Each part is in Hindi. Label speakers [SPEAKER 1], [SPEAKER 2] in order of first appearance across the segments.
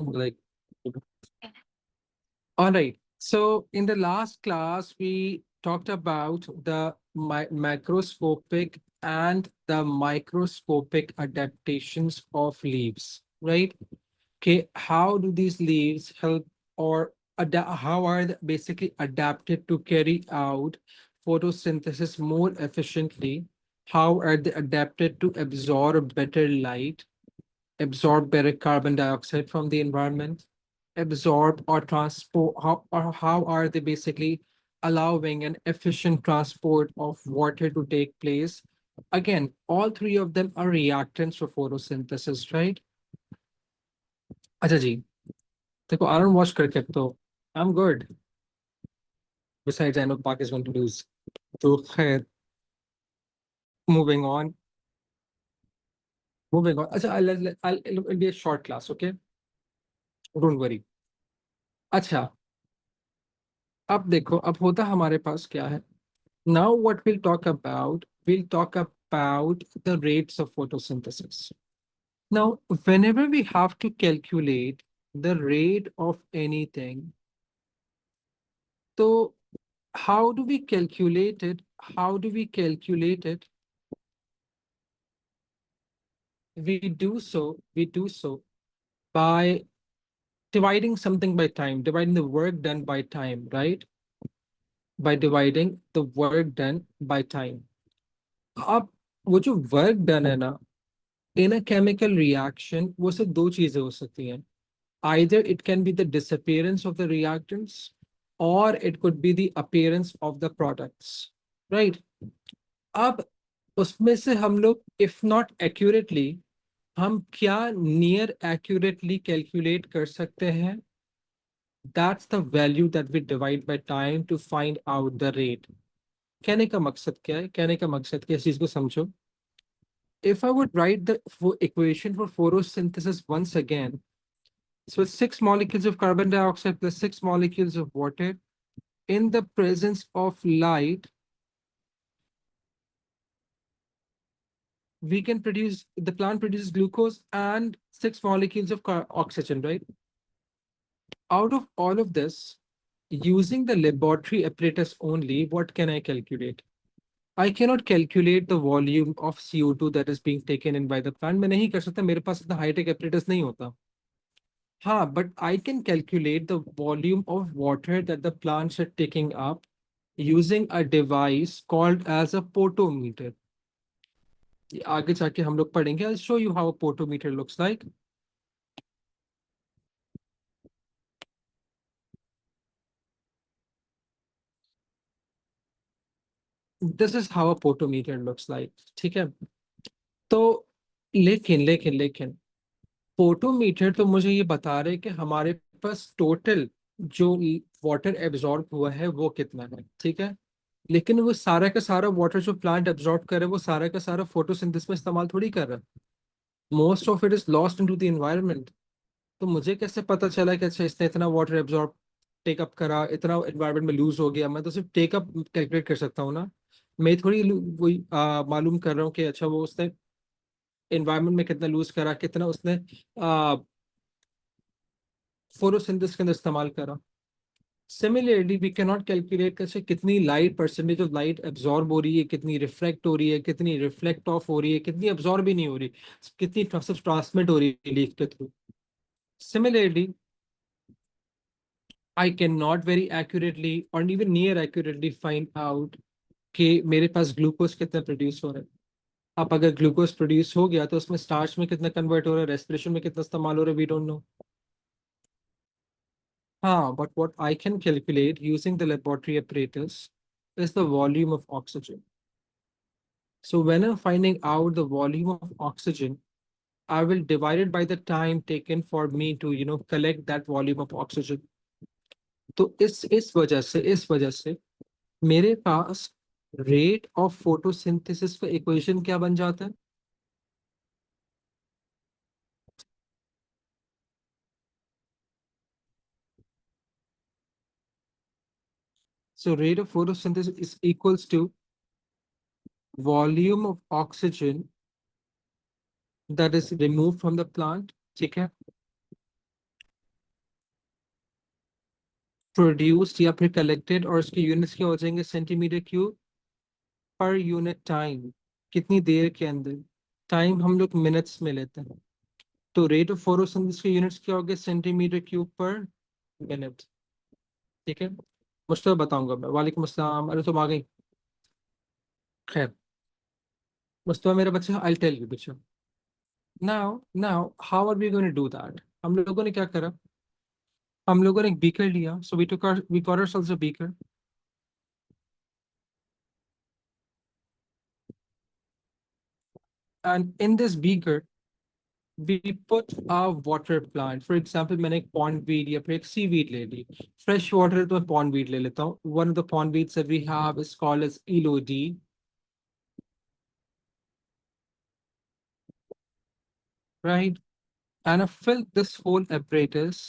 [SPEAKER 1] Like, all right. So in the last class, we talked about the macroscopic and the microscopic adaptations of leaves, right? Okay, how do these leaves help or how are they basically adapted to carry out photosynthesis more efficiently? How are they adapted to absorb better light, absorb better carbon dioxide from the environment, absorb or transport, how are they basically allowing an efficient transport of water to take place? Again, all three of them are reactants for photosynthesis, right? अच्छा जी, देखो आयरन वॉश करके तो I am good. Besides, I know Pak is going to lose. तो खैर, moving on, moving on. अच्छा, it'll be a short class, okay? Don't worry. अच्छा, अब देखो, अब होता हमारे पास क्या है. Now what we'll talk about the rates of photosynthesis. Now, whenever we have to calculate the rate of anything, so how do we calculate it? How do we calculate it? We do so by dividing something by time, dividing the work done by time, right? By dividing the work done by time. अब वो जो वर्क डन है ना, इन अ केमिकल रिएक्शन, वो सिर्फ दो चीजें हो सकती हैं. Either it can be the disappearance of the reactants or it could be the appearance of the products, right? अब उसमें से हम लोग if not accurately, हम क्या नियर एक्यूरेटली कैलकुलेट कर सकते हैं? That's the value that we divide by time to find out the rate. कहने का मकसद क्या है? कहने का मकसद क्या है, इस चीज को समझो. If I would write the equation for photosynthesis once again, so it's 6 molecules of carbon dioxide plus 6 molecules of water in the presence of light, we can produce, the plant produces glucose and 6 molecules of oxygen, right? Out of all of this, using the laboratory apparatus only, what can I calculate? I cannot calculate the volume of CO2 that is being taken in by the plant. मैं नहीं कर सकता, मेरे पास इतना हाईटेक apparatus नहीं होता. हाँ, but I can calculate the volume of water that the plants are taking up using a device called as a potometer. ये आगे जाके हम लोग पढ़ेंगे. I'll show you how a potometer looks like. This is how a potometer looks like. ठीक है. तो लेकिन फोटोमीटर तो मुझे ये बता रहे कि हमारे पास टोटल जो वाटर एब्जॉर्ब हुआ है वो कितना है, ठीक है. लेकिन वो सारा का सारा वाटर जो प्लांट एब्जॉर्ब करे वो सारा का सारा फोटोसिंथेसिस में इस्तेमाल थोड़ी कर रहा है. Most of it is lost into the environment. तो मुझे कैसे पता चला कि अच्छा इसने इतना वाटर एब्जॉर्ब टेकअप करा, इतना एनवायरनमेंट में लूज हो गया? मैं तो सिर्फ टेकअप कैलकुलेट कर सकता हूँ ना. मैं थोड़ी वही मालूम कर रहा हूँ कि अच्छा वो उसने एनवायरनमेंट में कितना लूज करा, कितना उसने फोटोसिंथेसिस के अंदर इस्तेमाल करा. Similarly we can not calculate कैसे कितनी light, percentage of light absorb हो रही है, कितनी रिफ्लेक्ट हो रही है, कितनी रिफ्लेक्ट ऑफ हो रही है, कितनी एब्जॉर्ब भी नहीं हो रही, कितनी सिर्फ ट्रांसमिट हो रही है लीफ के through. Similarly I can not very accurately और even near accurately find out कि मेरे पास ग्लूकोज कितना प्रोड्यूस हो रहा है. अब अगर ग्लूकोज प्रोड्यूस हो गया तो उसमें स्टार्च में कितना कन्वर्ट हो रहा है, रेस्पिरेशन में कितना इस्तेमाल हो रहा है, वी डोंट नो. हाँ, but what I can calculate using the laboratory apparatus is the volume of oxygen. So when I'm finding out the volume of oxygen, I will divide it by the time taken for me to, collect that volume of oxygen. तो इस वजह से मेरे पास रेट ऑफ फोटोसिंथेसिस का इक्वेशन क्या बन जाता है? So rate of photosynthesis is equals to volume of oxygen that is removed from the plant, ठीक है, प्रोड्यूस्ड या फिर कलेक्टेड, और उसके यूनिट्स क्या हो जाएंगे, centimetre cube per unit time, कितनी देर के अंदर। टाइम हम लोग मिनट्स में लेते हैं, तो रेट ऑफ फोटोसिंथेसिस के यूनिट्स क्या हो गए, सेंटीमीटर क्यूब पर मिनट। ठीक है, मुझे बताऊंगा मैं। वालेकुम अस्सलाम, अरे तुम आ गई। खैर, मुस्तफा मेरे बच्चे, आई टेल यू बच्चों। Now how are we going to do that. हम लोगों ने क्या करा, हम लोगों ने एक बीकर लिया, so we got ourselves a beaker, and in this beaker we put a water plant. For example, मैंने एक pond weed या फिर एक seaweed ले ली। Fresh water तो मैं pond weed ले लेता हूँ। One of the pond weeds that we have is called as elodie, right? And I fill this whole apparatus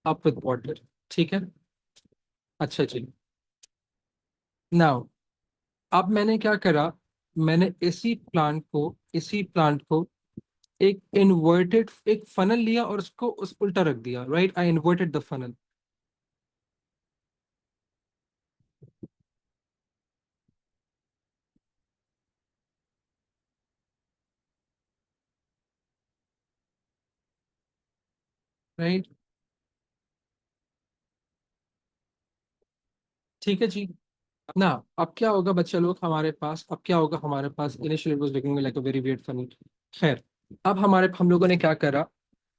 [SPEAKER 1] up with water. ठीक है, अच्छा जी। Now, अब मैंने क्या करा, मैंने इसी प्लांट को एक इन्वर्टेड एक फनल लिया और उसको उस उल्टा रख दिया, right. I inverted the funnel, right. ठीक है जी। ना, अब क्या होगा बच्चे लोग हमारे पास, अब क्या होगा हमारे पास, initially it was looking like a very weird funny. खैर, अब हम लोगों ने क्या करा,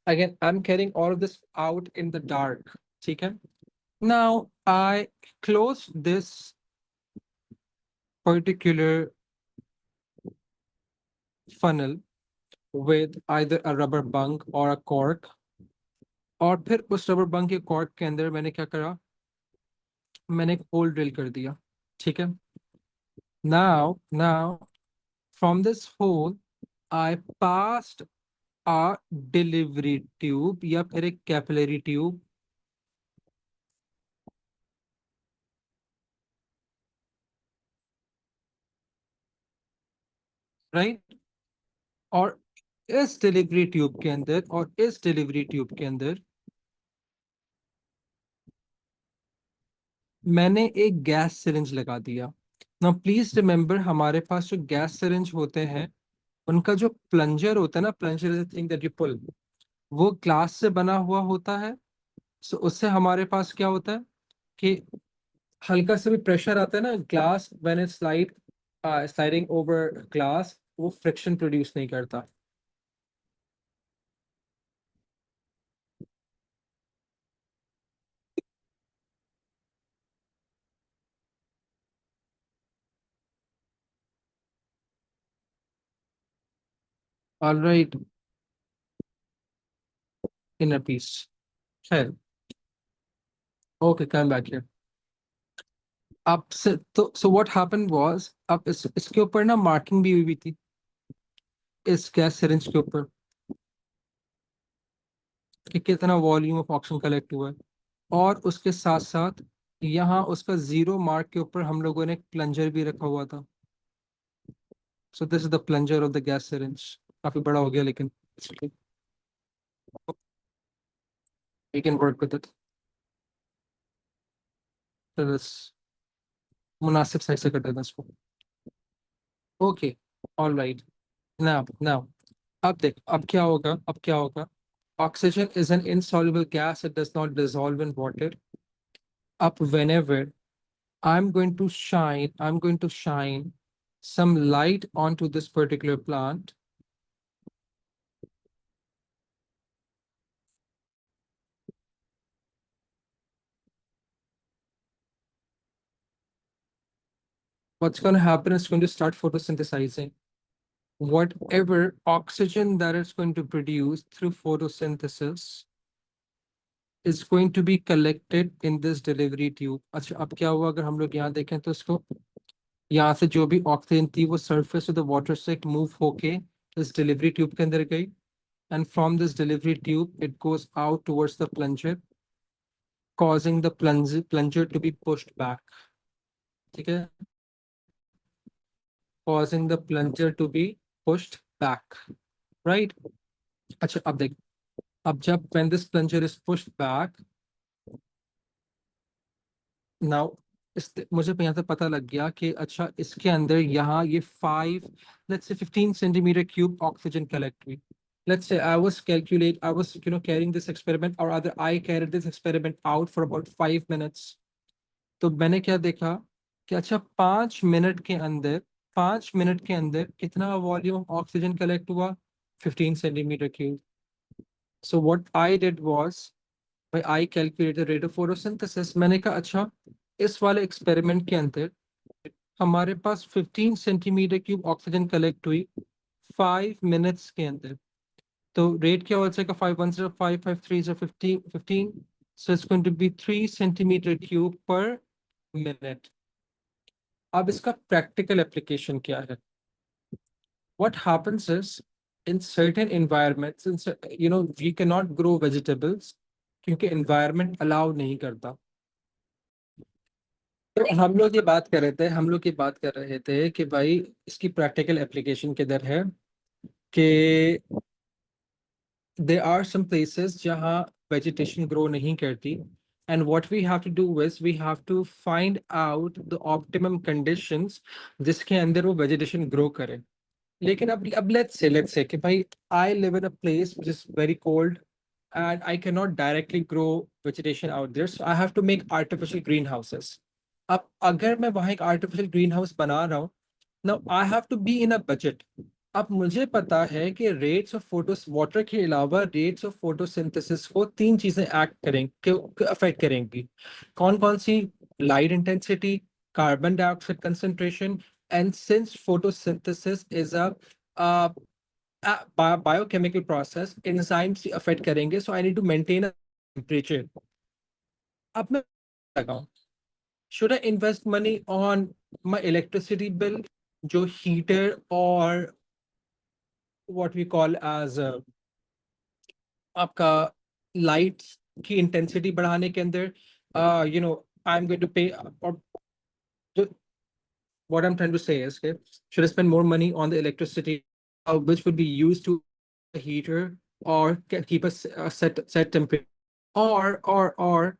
[SPEAKER 1] again I am carrying all of this out in the dark. ठीक है, now I close this particular funnel with either a rubber bung or a cork, और फिर उस रबर बंग के कॉर्क के अंदर मैंने क्या करा, मैंने एक होल ड्रिल कर दिया। ठीक है, now from this hole I passed a delivery tube या फिर एक कैपिलरी ट्यूब, राइट। और इस डिलीवरी ट्यूब के अंदर मैंने एक गैस सिरिंज लगा दिया। नाउ प्लीज रिमेम्बर, हमारे पास जो गैस सिरिंज होते हैं उनका जो प्लंजर होता है ना, plunger is thing that you pull, वो ग्लास से बना हुआ होता है। सो उससे हमारे पास क्या होता है कि हल्का सा भी प्रेशर आता है ना, glass when it sliding over glass, वो फ्रिक्शन प्रोड्यूस नहीं करता। Alright, inner peace. खैर, ओके, कम बैक हियर। अब से तो सो व्हाट हैपेंड वाज, अब इसके ऊपर ना मार्किंग भी हुई थी, इस गैस सिरिंज के ऊपर, कि कितना वॉल्यूम ऑफ ऑक्सीजन कलेक्ट हुआ है। और उसके साथ साथ यहाँ उसका जीरो मार्क के ऊपर हम लोगों ने एक प्लंजर भी रखा हुआ था। So this is the plunger of the gas syringe. काफी बड़ा हो गया लेकिन we can work with it. मुनासिब साइज से कर देना इसको। Okay, alright. नाउ अब देख, अब क्या होगा, oxygen is an insoluble gas, it does not dissolve in water. Up whenever I'm going to shine some light onto this particular plant, what's going to happen is going to start photosynthesizing. Whatever oxygen that it's going to produce through photosynthesis is going to be collected in this delivery tube. अच्छा, अब क्या हुआ, अगर हम लोग यहाँ देखें तो इसको, यहाँ से जो भी ऑक्सीजन थी वो सरफेस ऑफ द वाटर से मूव होके इस डिलीवरी ट्यूब के अंदर गई, and from this delivery tube it goes out towards the plunger, causing the plunger to be pushed back। ठीक है, causing the plunger to be pushed back, right। अच्छा, अब देख, अब जब when this plunger is pushed back, now मुझे यहाँ से पता लग गया कि अच्छा इसके अंदर यहाँ ये 15 cm³ ऑक्सीजन कलेक्ट हुई. Let's say I was carrying this experiment, or rather I carried this experiment out for about 5 minutes. तो मैंने क्या देखा कि अच्छा 5 मिनट के अंदर, 5 मिनट के अंदर कितना वॉल्यूम ऑक्सीजन कलेक्ट हुआ? 15 cm³. So what I did was, भाई I calculated rate of photosynthesis. मैंने कहा अच्छा इस वाले एक्सपेरिमेंट के अंदर हमारे पास 15 cm³ ऑक्सीजन कलेक्ट हुई 5 मिनट्स के अंदर. तो रेट क्या हो जाएगा? 5 1 0 5 5 3 0 15. So it's going to be 3 cm³ पर मिनट. अब इसका प्रैक्टिकल एप्लीकेशन क्या है? What happens is, in certain environments, we cannot grow vegetables क्योंकि environment allow नहीं करता. तो हम लोग ये बात कर रहे थे कि भाई इसकी प्रैक्टिकल एप्लीकेशन किधर है, कि there are some places जहाँ vegetation grow नहीं करती, and what we have to do is we have to find out the optimum conditions जिसके अंदर वो vegetation grow करे. लेकिन अब let's say कि भाई I live in a place which is very cold and I cannot directly grow vegetation out there, so I have to make artificial greenhouses. अब अगर मैं वहाँ एक artificial greenhouse बना रहा हूँ, now I have to be in a budget. अब मुझे पता है कि रेट्स ऑफ फोटोस वाटर के अलावा रेट्स ऑफ फोटोसिंथेसिस को तीन चीजें एक्ट करेंगे, अफेक्ट करेंगी. कौन कौन सी? Light intensity, carbon dioxide concentration, and since photosynthesis is a biochemical process, enzymes affect करेंगे, so I need to maintain a temperature. अब मैं लगाऊं, should I invest money on my electricity bill, जो heater और what we call as आपका लाइट की इंटेंसिटी बढ़ाने के अंदर, I'm going to pay, or what I'm trying to say is, okay, should I spend more money on the electricity, which would be used to a heater or keep a set temperature, or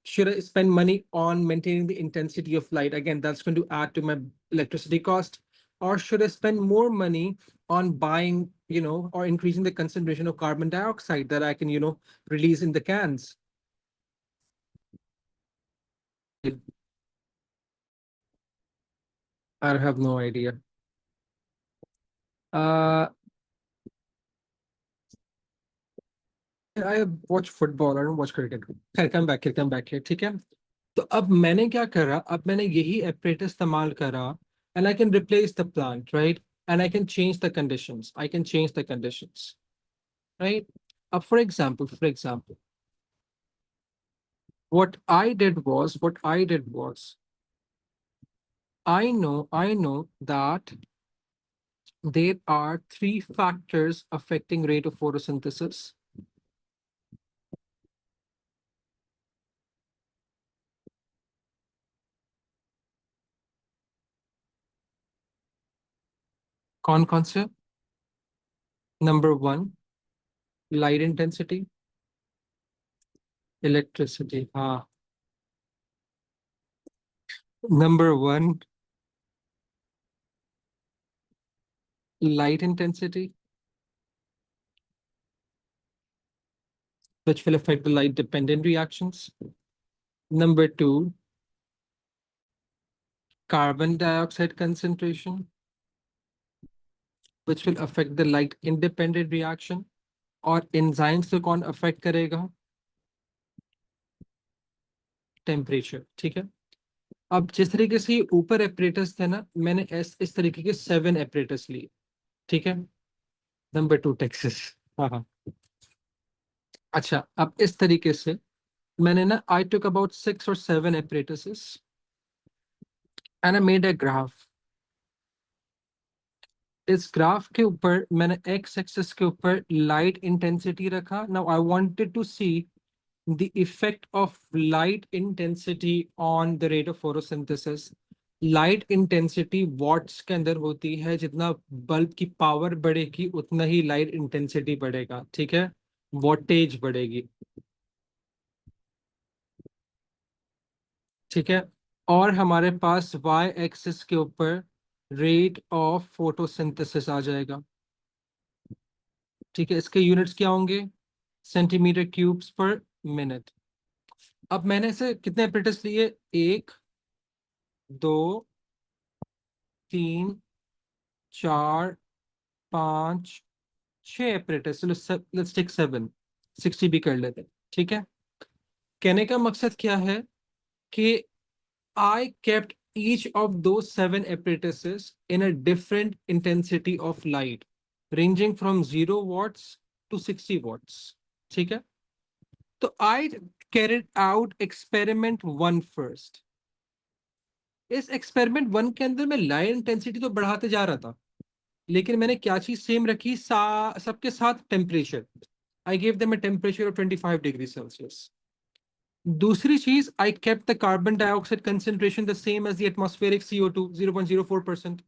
[SPEAKER 1] should I spend money on maintaining the intensity of light? Again, that's going to add to my electricity cost. Or should I spend more money on buying, or increasing the concentration of carbon dioxide that I can, release in the cans? I have no idea. Uh, I watch football. I don't watch cricket. Come back here. ठीक है. तो अब मैंने क्या करा? अब मैंने यही apparatus इस्तेमाल करा, and I can replace the plant, right? And I can change the conditions. Right? For example, what I did was, I know that there are three factors affecting rate of photosynthesis. कौन कौन से? Number one, light intensity, electricity. Number one, light intensity, which will affect the light dependent reactions. Number two, carbon dioxide concentration, which will affect the light independent reaction. और enzymes को कौन affect करेगा? टेम्परेचर. ठीक है. अब जिस तरीके से ऊपर एपरेटस थे ना, मैंने इस तरीके के 7 एपरेटस लिए. ठीक है. Number 2 Texas. हाँ हाँ. अच्छा, अब इस तरीके से मैंने ना, I took about 6 or 7 apparatuses and I made a graph. इस ग्राफ के ऊपर मैंने एक्स एक्सिस के ऊपर लाइट इंटेंसिटी रखा. Now I wanted to see the effect of light intensity on the rate of photosynthesis. Light intensity watts के अंदर होती है. जितना बल्ब की पावर बढ़ेगी उतना ही लाइट इंटेंसिटी बढ़ेगा. ठीक है. वॉटेज बढ़ेगी. ठीक है। और हमारे पास वाई एक्सिस के ऊपर रेट ऑफ फोटोसिंथेसिस आ जाएगा। ठीक है, इसके यूनिट्स क्या होंगे? सेंटीमीटर क्यूब्स पर मिनट। अब मैंने इसे कितने एपरेटस लिए? एक, दो, तीन, चार, पाँच, छह एपरेटस। चलो लेट्स टेक 7, 60 भी कर लेते हैं। ठीक है। कहने का मकसद क्या है कि I kept each of those 7 apparatuses in a different intensity of light, ranging from 0 watts to 60 watts. ठीक है। तो I carried out experiment 1 first. इस एक्सपेरिमेंट 1 के अंदर मैं लाइट इंटेंसिटी तो बढ़ाते जा रहा था, लेकिन मैंने क्या चीज सेम रखी? सबके साथ temperature. I gave them a temperature of 25 degree Celsius. दूसरी चीज, I kept the carbon dioxide concentration the same as the atmospheric CO2, 0.04%।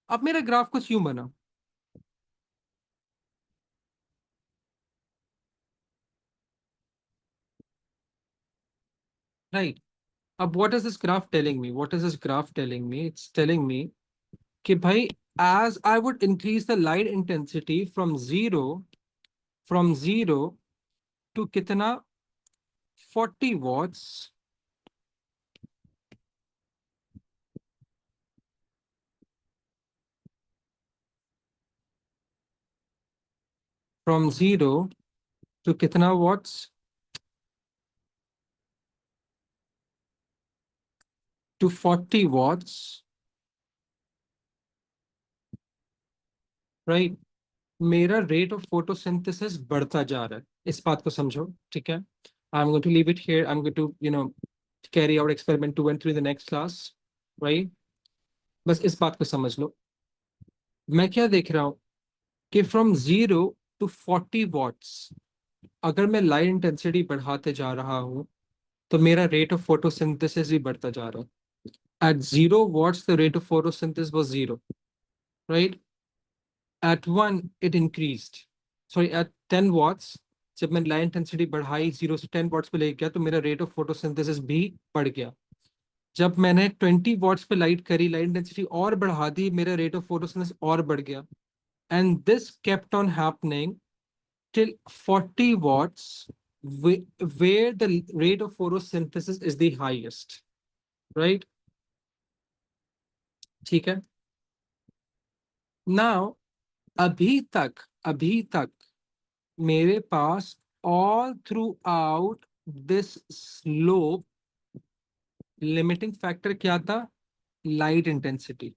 [SPEAKER 1] अब मेरा ग्राफ कुछ यूं बना। राइट। अब what is this graph telling me? What is this graph telling me? It's telling me कि भाई, as I would increase the light intensity from zero to कितना, 40 वॉट्स, फ्रॉम जीरो टू कितना वॉट्स, टू 40 वॉट्स। राइट। मेरा रेट ऑफ फोटोसिंथेसिस बढ़ता जा रहा है, इस बात को समझो। ठीक है। I am going to leave it here. I am going to carry out experiment 2 and 3 in the next class. Right. बस इस बात को समझ लो। मैं क्या देख रहा हूँ कि फ्रॉम 0 to 40 वॉट्स, अगर मैं लाइट इंटेंसिटी बढ़ाते जा रहा हूँ तो मेरा रेट ऑफ फोटोसिंथेसिस भी बढ़ता जा रहा है। At 0 watts the rate of photosynthesis was 0। Right. At 1 it increased. Sorry, at 10 watts, जब मैंने लाइट इंटेंसिटी बढ़ाई 0 से 10 वॉट्स पे ले गया, तो मेरा रेट ऑफ फोटोसिंथेसिस भी बढ़ गया। जब मैंने 20 वॉट्स पे लाइट करी, लाइट इंटेंसिटी और बढ़ा दी, मेरा रेट ऑफ फोटोसिंथेसिस और बढ़ गया। And this kept on happening till 40 watts, where the rate of photosynthesis is the highest. Right? ठीक है। Now, अभी तक मेरे पास all throughout this slope limiting factor क्या था? Light intensity.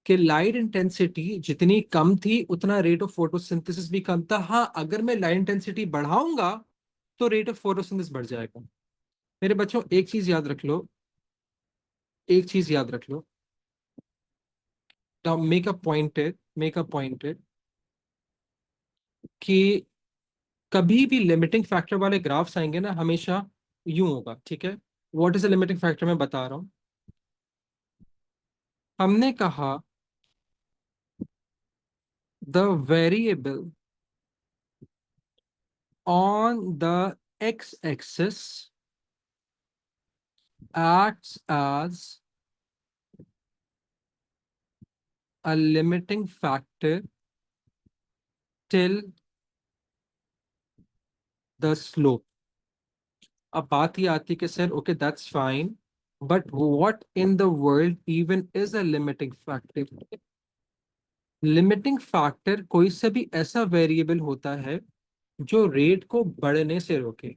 [SPEAKER 1] कि लाइट इंटेंसिटी जितनी कम थी उतना रेट ऑफ फोटोसिंथेसिस भी कम था। हाँ, अगर मैं लाइट इंटेंसिटी बढ़ाऊंगा तो रेट ऑफ फोटोसिंथेसिस बढ़ जाएगा। मेरे बच्चों, एक चीज याद रख लो, एक चीज याद रख लो। Now make a point it कि कभी भी लिमिटिंग फैक्टर वाले ग्राफ्स आएंगे ना, हमेशा यूं होगा। ठीक है। What is the limiting factor? मैं बता रहा हूं। हमने कहा the variable on the x axis acts as a limiting factor till the slope। अब बात ही आती कि sir, okay that's fine, but what in the world even is a limiting factor? Limiting factor कोई से भी ऐसा वेरिएबल होता है जो रेट को बढ़ने से रोके।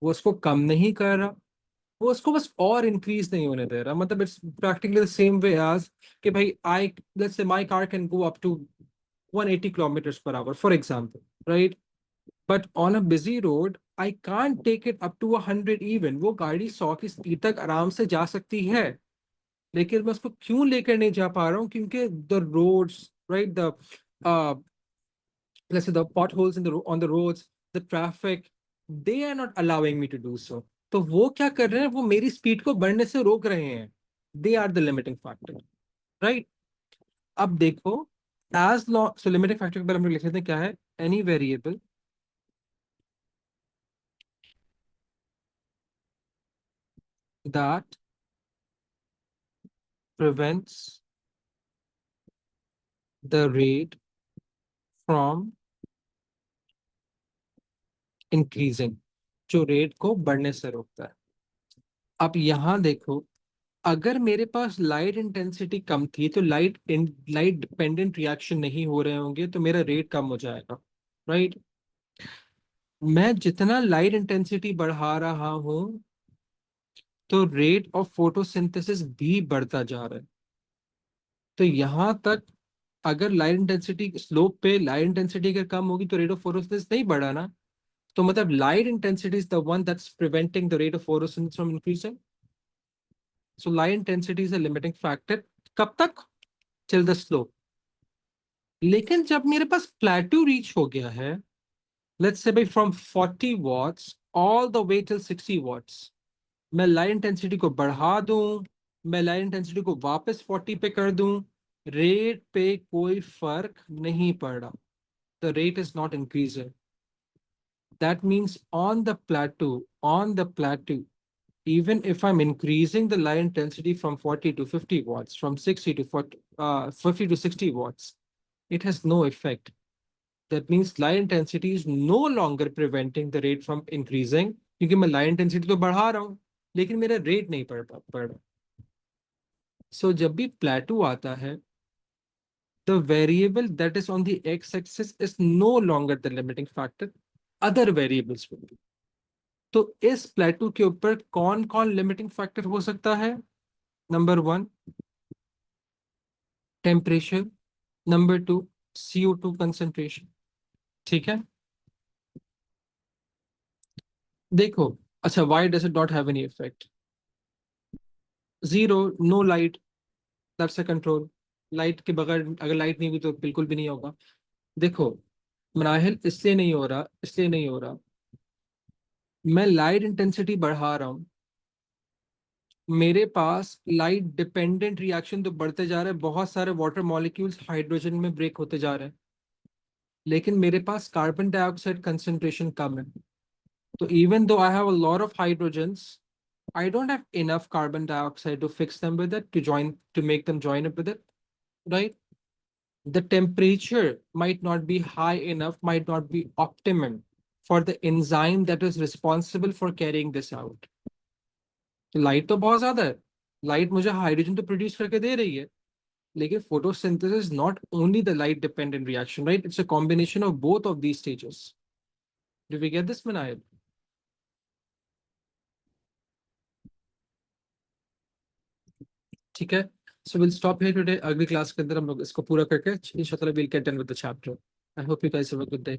[SPEAKER 1] वो उसको कम नहीं कर रहा, वो उसको बस और इंक्रीज नहीं होने दे रहा। मतलब it's practically the same way as कि भाई, I let's say my car can go up to 180 kilometers per hour, for example, right? But on a busy road, I can't take it up to 100 even। वो गाड़ी 100 की स्पीड तक आराम से जा सकती है, लेकिन मैं उसको क्यों लेकर नहीं जा पा रहा हूँ? क्योंकि the roads, right, the let's say the potholes in on the roads, the traffic, they are not allowing me to do so। तो वो क्या कर रहे हैं? वो मेरी स्पीड को बढ़ने से रोक रहे हैं। They are the limiting factor. Right. अब देखो, as long, so limiting factor के बारे में हम लोग लिख लेते हैं क्या है? Any variable that prevents the rate from increasing, जो रेट को बढ़ने से रोकता है। अब यहां देखो, अगर मेरे पास लाइट इंटेंसिटी कम थी तो लाइट डिपेंडेंट रिएक्शन नहीं हो रहे होंगे, तो मेरा रेट कम हो जाएगा, राइट। मैं जितना लाइट इंटेंसिटी बढ़ा रहा हूं तो रेट ऑफ फोटोसिंथेसिस भी बढ़ता जा रहा है। तो यहां तक अगर लाइट इंटेंसिटी स्लोप पे लाइट इंटेंसिटी अगर कम होगी तो रेट ऑफ फोटोसिंथेसिस नहीं बढ़ा ना। तो मतलब light intensity is the one that's preventing the rate of photosynthesis from increasing. So light intensity is a limiting factor. कब तक? Till the slope. लेकिन जब मेरे पास प्लेटू रीच हो गया है, लेट्स से भाई from 40 watts all the way till 60 watts, मैं लाइट इंटेंसिटी को बढ़ा दूं, मैं लाइट इंटेंसिटी को वापस 40 पे कर दूं, रेट पे कोई फर्क नहीं पड़ रहा। The rate is not increasing. That means on the plateau, even if I'm increasing the light intensity from 40 to 50 watts, from 60 to 40, 50 to 60 watts, it has no effect. That means light intensity is no longer preventing the rate from increasing, क्योंकि मैं लाइट इंटेंसिटी तो बढ़ा रहा हूं लेकिन मेरा रेट नहीं बढ़ रहा। सो जब भी प्लेटू आता है, the variable that is on the x-axis is no longer the limiting factor, other variables will be। तो इस प्लेटू के ऊपर कौन कौन लिमिटिंग फैक्टर हो सकता है? Number one, temperature. Number two, CO2 concentration. ठीक है। देखो, अच्छा, why does it not have any effect? Zero, no light, that's a control. Light के बगैर अगर लाइट नहीं हुई तो बिल्कुल भी नहीं होगा। देखो मनाहिल, इसलिए नहीं हो रहा, मैं लाइट इंटेंसिटी बढ़ा रहा हूँ, मेरे पास लाइट डिपेंडेंट रिएक्शन तो बढ़ते जा रहे हैं, बहुत सारे वाटर मॉलिक्यूल्स हाइड्रोजन में ब्रेक होते जा रहे हैं, लेकिन मेरे पास कार्बन डाइऑक्साइड कंसंट्रेशन कम है। तो even though I have a lot of hydrogens, I don't have enough carbon dioxide to fix them with it, to make them join up with it, right? The temperature might not be high enough, might not be optimum for the enzyme that is responsible for carrying this out. तो लाइट तो बहुत ज्यादा है, लाइट मुझे हाइड्रोजन तो प्रोड्यूस करके दे रही है, लेकिन photosynthesis not only the light dependent reaction, right? It's a combination of both of these stages. Do we get this, Manayil? ठीक है। So we'll stop here today. अगली क्लास के अंदर हम लोग इसको पूरा करके इंशाल्लाह we'll get done with the chapter. I hope you guys have a good day.